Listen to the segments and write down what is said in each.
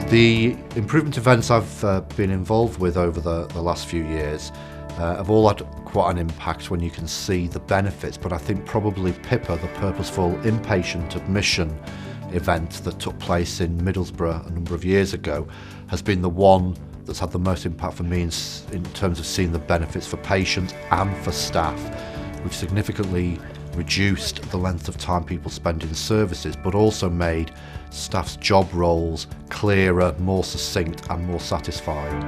The improvement events I've been involved with over the last few years have all had quite an impact when you can see the benefits, but I think probably PIPA, the Purposeful Inpatient Admission event that took place in Middlesbrough a number of years ago, has been the one that's had the most impact for me in terms of seeing the benefits for patients and for staff. We've significantly reduced the length of time people spend in services, but also made staff's job roles clearer, more succinct and more satisfying.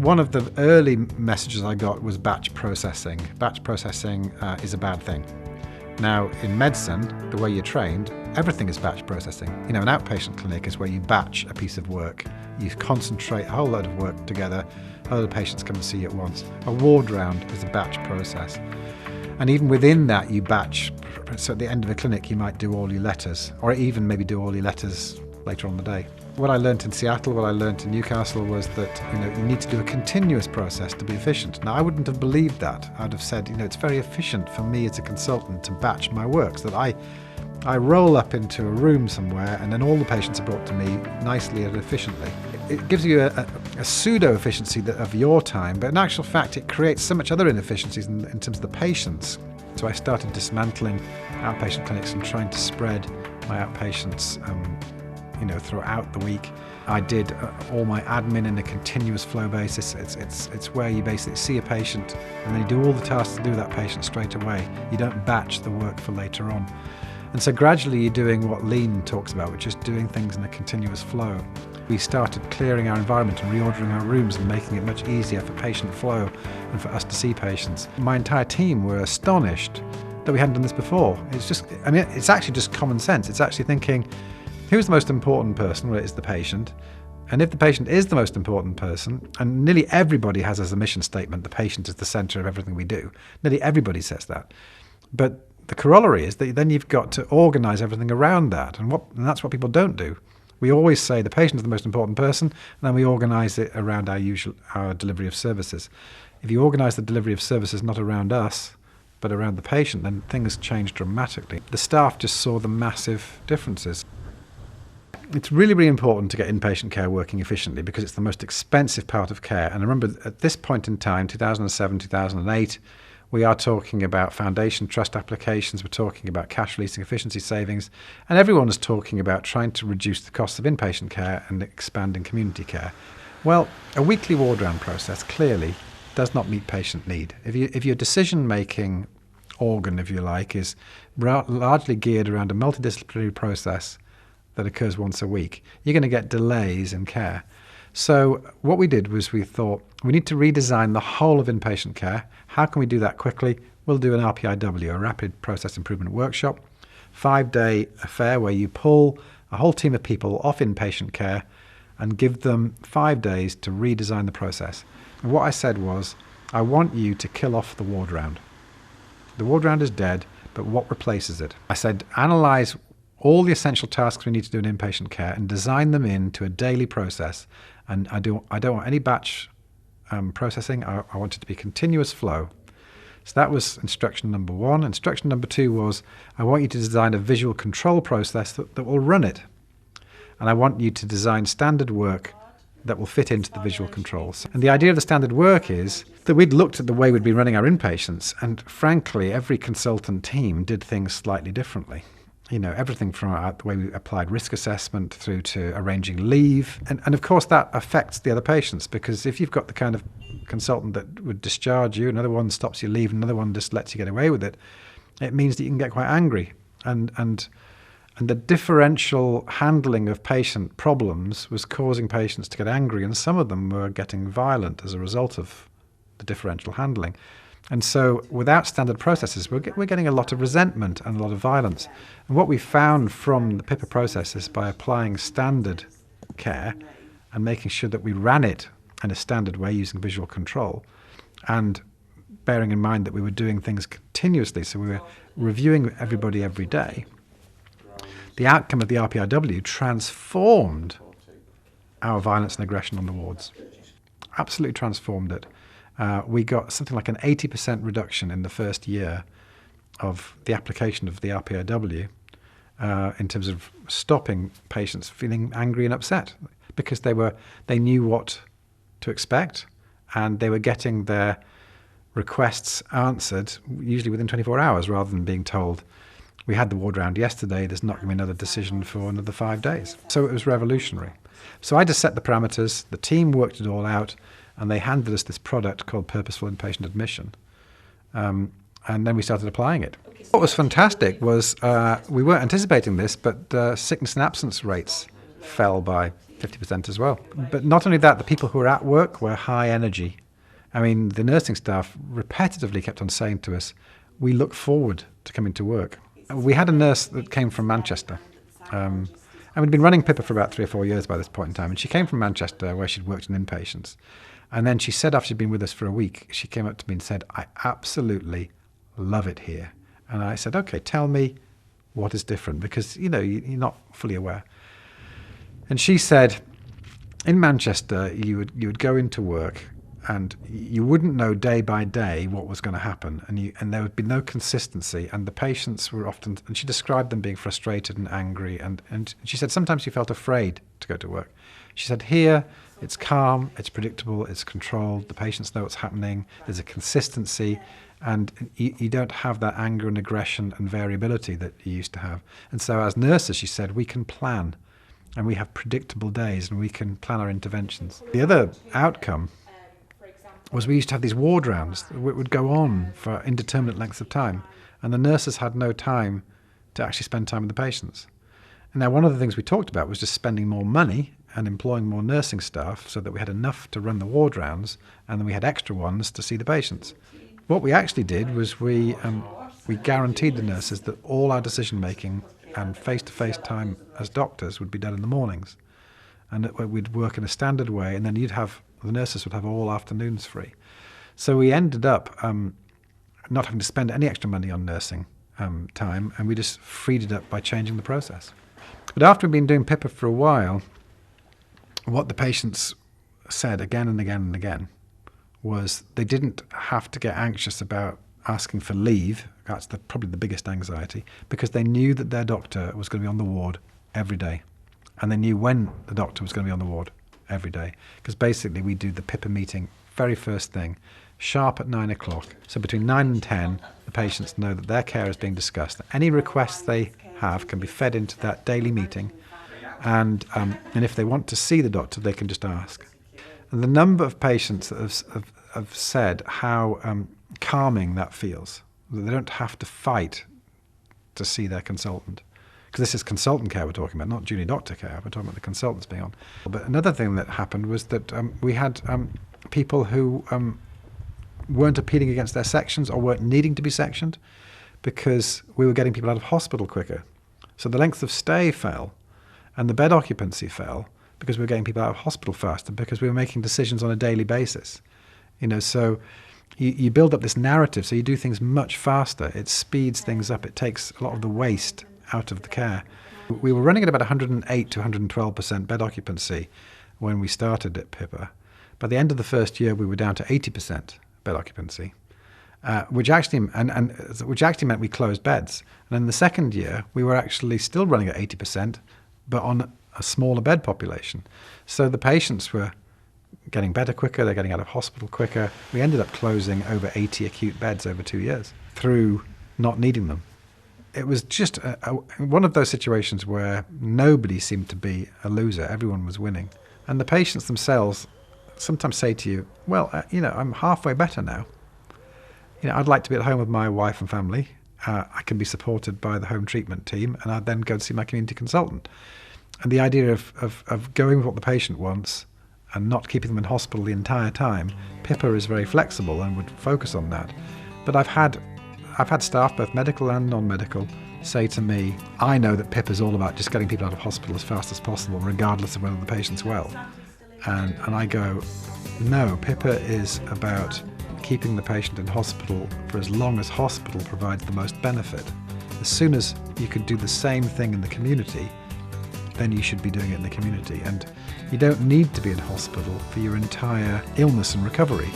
One of the early messages I got was batch processing. Batch processing is a bad thing. Now, in medicine, the way you're trained, everything is batch processing. You know, an outpatient clinic is where you batch a piece of work. You concentrate a whole load of work together, a load of patients come and see you at once. A ward round is a batch process. And even within that, you batch. So at the end of a clinic, you might do all your letters, or even maybe do all your letters later on in the day. What I learned in Seattle, what I learned in Newcastle was that, you need to do a continuous process to be efficient. Now, I wouldn't have believed that. I'd have said, it's very efficient for me as a consultant to batch my work, so that I roll up into a room somewhere and then all the patients are brought to me nicely and efficiently. It gives you a pseudo-efficiency of your time, but in actual fact it creates so much other inefficiencies in terms of the patients. So I started dismantling outpatient clinics and trying to spread my outpatients throughout the week. I did all my admin in a continuous flow basis. It's where you basically see a patient and then you do all the tasks to do that patient straight away. You don't batch the work for later on. And so gradually you're doing what Lean talks about, which is doing things in a continuous flow. We started clearing our environment and reordering our rooms and making it much easier for patient flow and for us to see patients. My entire team were astonished that we hadn't done this before. It's actually just common sense. It's actually thinking, who's the most important person? Well, it's the patient. And if the patient is the most important person, and nearly everybody has as a mission statement, the patient is the center of everything we do. Nearly everybody says that. But the corollary is that then you've got to organize everything around that. And that's what people don't do. We always say the patient is the most important person, and then we organize it around our delivery of services. If you organize the delivery of services not around us, but around the patient, then things change dramatically. The staff just saw the massive differences. It's really, really important to get inpatient care working efficiently because it's the most expensive part of care. And I remember at this point in time, 2007, 2008, we are talking about foundation trust applications, we're talking about cash releasing efficiency savings, and everyone is talking about trying to reduce the costs of inpatient care and expanding community care. Well, a weekly ward round process clearly does not meet patient need. If your decision-making organ, if you like, is largely geared around a multidisciplinary process that occurs once a week, you're going to get delays in care. So what we did was we thought we need to redesign the whole of inpatient care. How can we do that quickly? We'll do an RPIW, a Rapid Process Improvement Workshop, 5-day affair where you pull a whole team of people off inpatient care and give them 5 days to redesign the process. And what I said was, I want you to kill off the ward round. The ward round is dead, but what replaces it? I said, analyze all the essential tasks we need to do in inpatient care and design them into a daily process. And I don't want any batch processing. I want it to be continuous flow. So that was instruction number 1. Instruction number 2 was, I want you to design a visual control process that will run it. And I want you to design standard work that will fit into the visual controls. And the idea of the standard work is that we'd looked at the way we'd been running our inpatients, and frankly, every consultant team did things slightly differently. Everything from the way we applied risk assessment through to arranging leave. And of course, that affects the other patients, because if you've got the kind of consultant that would discharge you, another one stops your leave, another one just lets you get away with it, it means that you can get quite angry. And the differential handling of patient problems was causing patients to get angry, and some of them were getting violent as a result of the differential handling. And so without standard processes, we're getting a lot of resentment and a lot of violence. And what we found from the PIPA process is by applying standard care and making sure that we ran it in a standard way using visual control, and bearing in mind that we were doing things continuously, so we were reviewing everybody every day, the outcome of the RPIW transformed our violence and aggression on the wards. Absolutely transformed it. We got something like an 80% reduction in the first year of the application of the RPIW. in terms of stopping patients feeling angry and upset, because they knew what to expect, and they were getting their requests answered usually within 24 hours, rather than being told, we had the ward round yesterday, there's not going to be another decision for another 5 days. So it was revolutionary. So I just set the parameters, the team worked it all out, and they handed us this product called Purposeful Inpatient Admission. And then we started applying it. What was fantastic was we weren't anticipating this, but sickness and absence rates fell by 50% as well. But not only that, the people who were at work were high energy. I mean, the nursing staff repetitively kept on saying to us, we look forward to coming to work. We had a nurse that came from Manchester. And we'd been running Pippa for about 3 or 4 years by this point in time. And she came from Manchester, where she'd worked in inpatients. And then she said, after she'd been with us for a week, she came up to me and said, I absolutely love it here. And I said, okay, tell me what is different, because, you're not fully aware. And she said, in Manchester, you would go into work and you wouldn't know day by day what was going to happen, and there would be no consistency, and the patients were often, and she described them being frustrated and angry, and she said sometimes you felt afraid to go to work. She said, here it's calm, it's predictable, it's controlled, the patients know what's happening, there's a consistency, and you don't have that anger and aggression and variability that you used to have. And so as nurses, she said, we can plan, and we have predictable days, and we can plan our interventions. The other outcome was we used to have these ward rounds that would go on for indeterminate lengths of time, and the nurses had no time to actually spend time with the patients. And now one of the things we talked about was just spending more money and employing more nursing staff so that we had enough to run the ward rounds, and then we had extra ones to see the patients. What we actually did was we guaranteed the nurses that all our decision-making and face-to-face time as doctors would be done in the mornings, and that we'd work in a standard way, and then the nurses would have all afternoons free. So we ended up not having to spend any extra money on nursing time, and we just freed it up by changing the process. But after we'd been doing Pippa for a while, what the patients said again and again and again was they didn't have to get anxious about asking for leave. That's probably the biggest anxiety, because they knew that their doctor was going to be on the ward every day, and they knew when the doctor was going to be on the ward every day, because basically we do the Pippa meeting very first thing, sharp at 9 o'clock. So between 9 and 10, the patients know that their care is being discussed. Any requests they have can be fed into that daily meeting, and if they want to see the doctor, they can just ask. And the number of patients that have said how calming that feels, that they don't have to fight to see their consultant. Because this is consultant care we're talking about, not junior doctor care. We're talking about the consultants being on. But another thing that happened was that we had people who weren't appealing against their sections or weren't needing to be sectioned, because we were getting people out of hospital quicker. So the length of stay fell, and the bed occupancy fell, because we were getting people out of hospital faster, because we were making decisions on a daily basis. So you build up this narrative, so you do things much faster. It speeds things up. It takes a lot of the waste out of the care. We were running at about 108 to 112% bed occupancy when we started at Pippa. By the end of the first year, we were down to 80% bed occupancy, which actually meant we closed beds. And in the second year, we were actually still running at 80%, but on a smaller bed population. So the patients were getting better quicker, they're getting out of hospital quicker. We ended up closing over 80 acute beds over 2 years through not needing them. It was just one of those situations where nobody seemed to be a loser. Everyone was winning. And the patients themselves sometimes say to you, well, I'm halfway better now. I'd like to be at home with my wife and family. I can be supported by the home treatment team, and I'd then go and see my community consultant. And the idea of going with what the patient wants and not keeping them in hospital the entire time, Pippa is very flexible and would focus on that. But I've had staff, both medical and non-medical, say to me, I know that Pippa is all about just getting people out of hospital as fast as possible, regardless of whether the patient's well. And I go, no, Pippa is about keeping the patient in hospital for as long as hospital provides the most benefit. As soon as you could do the same thing in the community, then you should be doing it in the community. And you don't need to be in hospital for your entire illness and recovery.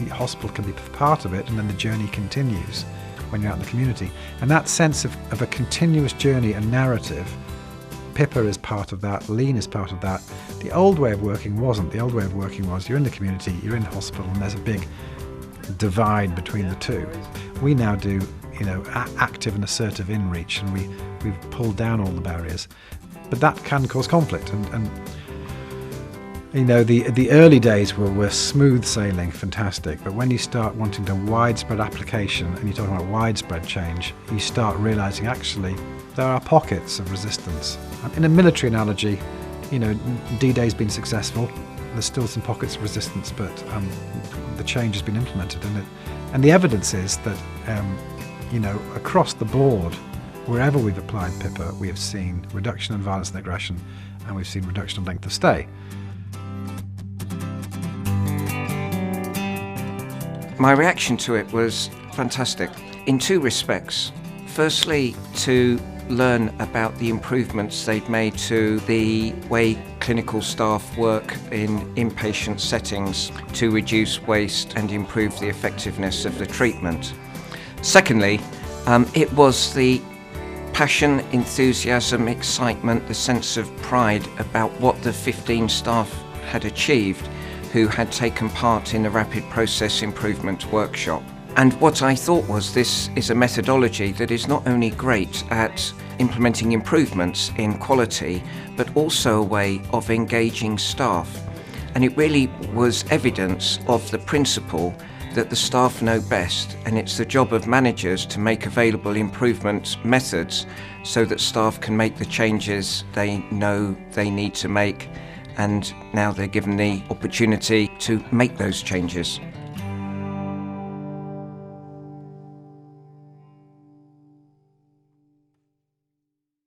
Hospital can be part of it, and then the journey continues. when you're out in the community. And that sense of a continuous journey and narrative, Pippa is part of that, Lean is part of that. The old way of working wasn't. The old way of working was you're in the community, you're in hospital, and there's a big divide between the two. We now do, active and assertive in-reach, and we've pulled down all the barriers. But that can cause conflict, and the early days were smooth sailing, fantastic, but when you start wanting to widespread application and you're talking about widespread change, you start realizing actually there are pockets of resistance. In a military analogy, D-Day's been successful, there's still some pockets of resistance, but the change has been implemented, and the evidence is that across the board, wherever we've applied Pippa, we have seen reduction in violence and aggression, and we've seen reduction in length of stay. My reaction to it was fantastic in two respects. Firstly, to learn about the improvements they've made to the way clinical staff work in inpatient settings to reduce waste and improve the effectiveness of the treatment. Secondly, it was the passion, enthusiasm, excitement, the sense of pride about what the 15 staff had achieved who had taken part in the Rapid Process Improvement workshop. And what I thought was, this is a methodology that is not only great at implementing improvements in quality, but also a way of engaging staff. And it really was evidence of the principle that the staff know best, and it's the job of managers to make available improvement methods so that staff can make the changes they know they need to make, and now they're given the opportunity to make those changes.